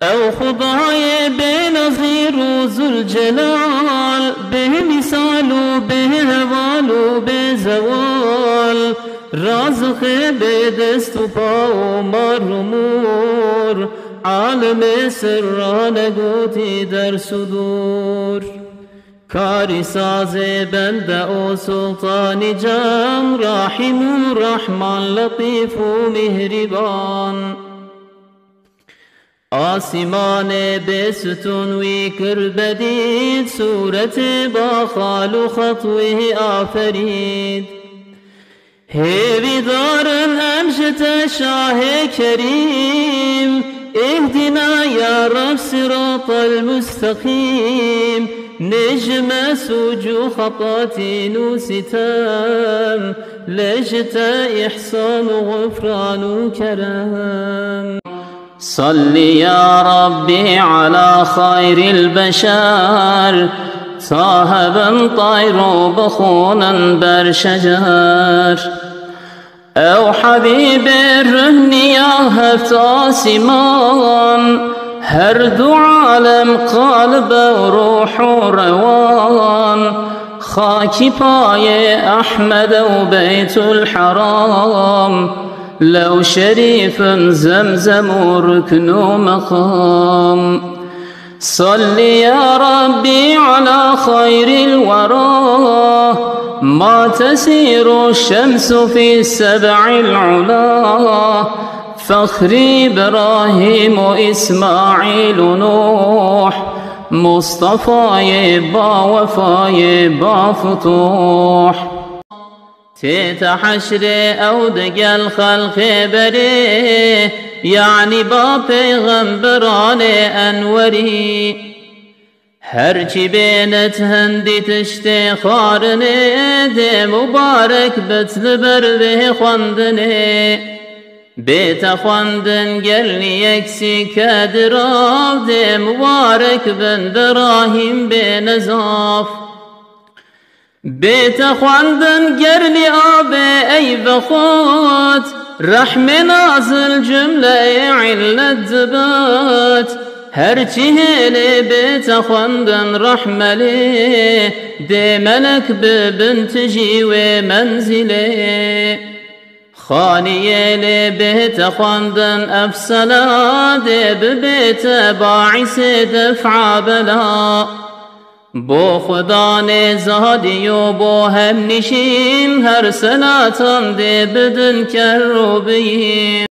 او خدای بنظیر و ذوالجلال، به مثال و به حوال و به زوال، رازق به دست و پا و مار و مور، عالم سران گوتی در صدور. کاری ساز بنده و سلطان جان، رحیم و رحمان لطیف و مهربان. آسمان بستون وی کربدید، صورت با خال و خطوه آفرید. هیوی دارن امشت شاه کریم، اهدنا یا رب صراط المستقیم. نجم سوجو خطاتين وستام، لجت إحسان وغفران وكرم. صل يا ربي على خير البشر، صاحبا طير بخونا برشجر. او حبيب الرهن يا هفتاسمان، هر دو عالم قلب و روح و روان. خاکی پای احمد و بیت الحرام، لو شریف زمزم و رکن و مقام. صل يا ربي على خير الورى، ما تسير الشمس في سبع العلا. فخري إبراهيم وإسماعيل ونوح، مصطفى با وفاي با فتوح. تيت حشر او دقل خلق بري، يعني با پیغمبران انوري. هرچی بینت هندی تشتی خارنه، ده مبارک بتل برده خواندنه. بیت خواندن گرنی یکسی کدراف، ده مبارک بن براهیم به نزاف. بیت خواندن گرنی آب ای بخوت، رحم نازل جمله علت زبات. هرچی هلی بیت خواندن رحمله، ده ملک ببنت جیوه منزله. خانیه لبیت خواندن افسلا، ده ببیت باعث دفع بلا. بو خدا نزادی و بو هم نشین، هر سلاتان ده بدن کروبین.